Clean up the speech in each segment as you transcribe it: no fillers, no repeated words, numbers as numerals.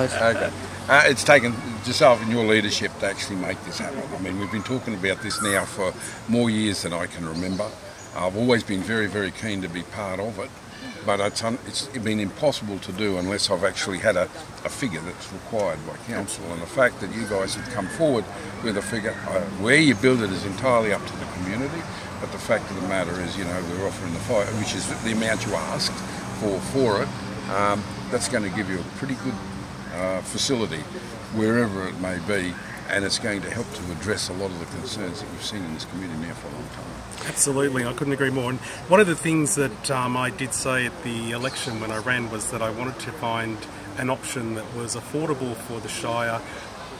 Okay. It's taken yourself and your leadership to actually make this happen. I mean, we've been talking about this now for more years than I can remember. I've always been very, very keen to be part of it, but it's been impossible to do unless I've actually had a figure that's required by council. And the fact that you guys have come forward with a figure, where you build it is entirely up to the community, but the fact of the matter is, you know, we're offering the fire, which is the amount you asked for it. That's going to give you a pretty good facility wherever it may be, and it's going to help to address a lot of the concerns that we've seen in this community now for a long time. Absolutely, I couldn't agree more. And one of the things that I did say at the election when I ran was that I wanted to find an option that was affordable for the Shire,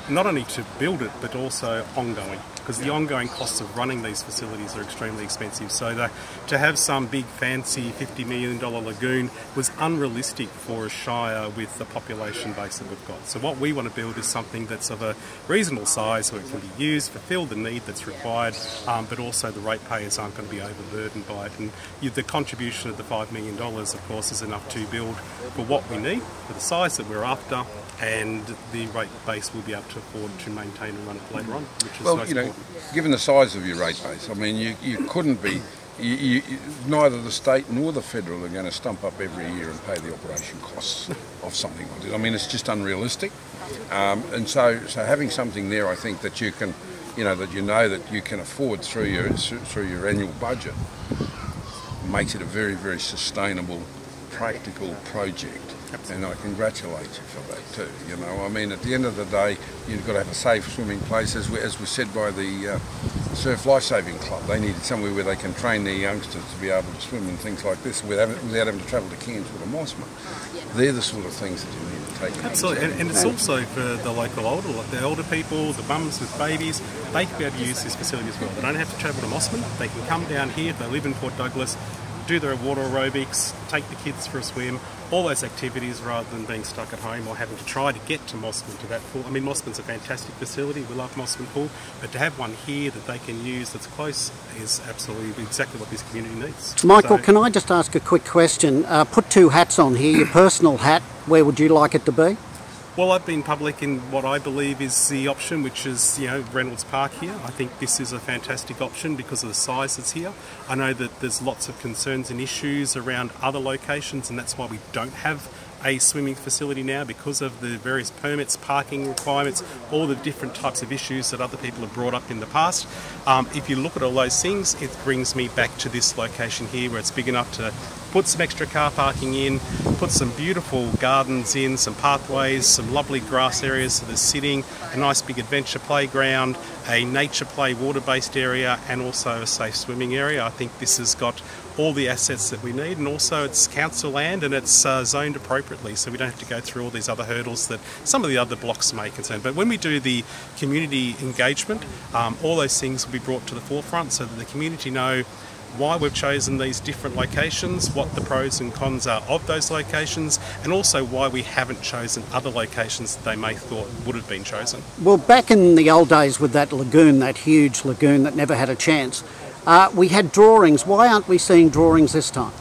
not only to build it but also ongoing, because the ongoing costs of running these facilities are extremely expensive. So to have some big fancy $50 million lagoon was unrealistic for a Shire with the population base that we've got. So what we want to build is something that's of a reasonable size so it can be used, fulfil the need that's required, but also the ratepayers aren't going to be overburdened by it. And the contribution of the $5 million, of course, is enough to build for what we need, for the size that we're after, and the rate base will be able to afford to maintain and run it later on, which is well, you know, given the size of your rate base, I mean, you couldn't be, neither the state nor the federal are going to stump up every year and pay the operation costs of something like this. I mean, it's just unrealistic, and so having something there, I think that you can, that you can afford through your annual budget, makes it a very, very sustainable, practical project. And I congratulate you for that too. I mean, at the end of the day, you've got to have a safe swimming place, as was said by the Surf Lifesaving Club. They needed somewhere where they can train their youngsters to be able to swim and things like this without having to travel to Cairns with a Mossman. They're the sort of things that you need to take. Absolutely, and it's also for the local older people, the mums with babies. They can be able to use this facility as well. They don't have to travel to Mossman. They can come down here if they live in Port Douglas, do their water aerobics, take the kids for a swim, all those activities, rather than being stuck at home or having to try to get to Mossman, to that pool. I mean, Mossman's a fantastic facility, we love Mossman Pool, but to have one here that they can use that's close is absolutely exactly what this community needs. Michael, can I just ask a quick question? Put two hats on here, your personal hat, where would you like it to be? Well, I've been public in what I believe is the option, which is, Reynolds Park here. I think this is a fantastic option because of the size that's here. I know that there's lots of concerns and issues around other locations, and that's why we don't have a swimming facility now, because of the various permits, parking requirements, all the different types of issues that other people have brought up in the past. If you look at all those things, it brings me back to this location here where it's big enough to put some extra car parking in, put some beautiful gardens in, some pathways, some lovely grass areas for the sitting, a nice big adventure playground, a nature play water-based area, and also a safe swimming area. I think this has got all the assets that we need, and also it's council land and it's zoned appropriately, so we don't have to go through all these other hurdles that some of the other blocks may concern. But when we do the community engagement, all those things will be brought to the forefront so that the community know why we've chosen these different locations, what the pros and cons are of those locations, and also why we haven't chosen other locations that they may thought would have been chosen. Well, back in the old days with that lagoon, that huge lagoon that never had a chance, we had drawings. Why aren't we seeing drawings this time?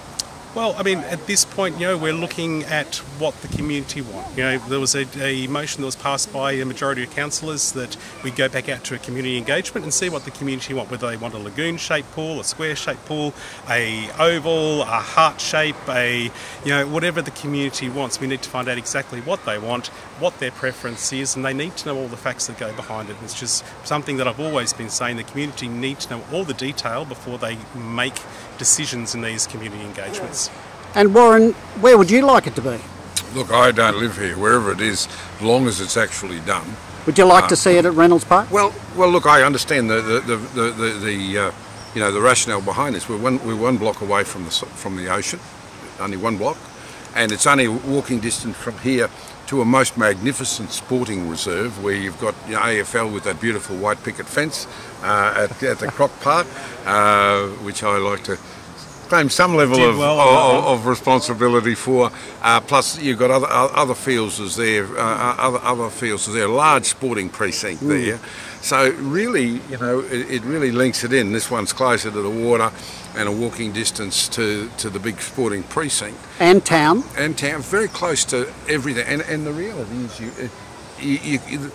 Well, I mean, at this point, we're looking at what the community want. There was a motion that was passed by a majority of councillors that we go back out to a community engagement and see what the community want, whether they want a lagoon-shaped pool, a square-shaped pool, a oval, a heart shape, whatever the community wants. We need to find out exactly what they want, what their preference is, and they need to know all the facts that go behind it. It's just something that I've always been saying, the community need to know all the detail before they make decisions in these community engagements. And Warren, where would you like it to be? Look, I don't live here. Wherever it is, as long as it's actually done. Would you like to see it at Reynolds Park? Well, look, I understand the rationale behind this. We're one block away from the ocean, only one block, and it's only walking distance from here to a most magnificent sporting reserve where you've got AFL with that beautiful white picket fence at the Croc Park, which I like to claim some level Did of, well on that of responsibility for. Plus, you've got other fields as there, other fields as there, large sporting precinct there. So really, you know, it really links it in. This one's closer to the water and a walking distance to the big sporting precinct. And town. And town, very close to everything. And the reality is, you,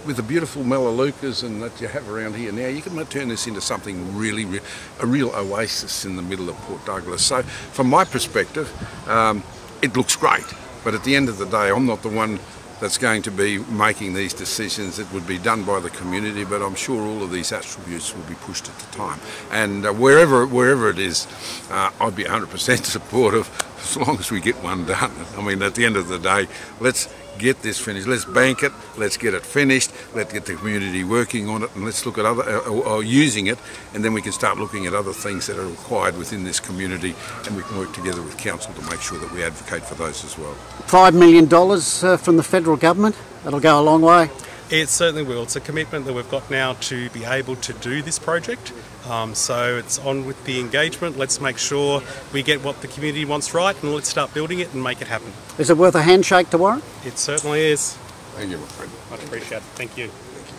with the beautiful melaleucas and that you have around here now, you can turn this into something really, a real oasis in the middle of Port Douglas. So from my perspective, it looks great. But at the end of the day, I'm not the one that's going to be making these decisions. It would be done by the community, but I'm sure all of these attributes will be pushed at the time. And wherever it is, I'd be 100% supportive as long as we get one done. I mean, at the end of the day, let's get this finished. Let's bank it. Let's get it finished. Let's get the community working on it, and let's look at other or using it, and then we can start looking at other things that are required within this community, and we can work together with council to make sure that we advocate for those as well. $5 million from the federal government. That'll go a long way. It certainly will. It's a commitment that we've got now to be able to do this project. So it's on with the engagement. Let's make sure we get what the community wants right, and let's start building it and make it happen. Is it worth a handshake to Warren? It certainly is. Thank you, my friend. Much appreciated. Thank you. Thank you.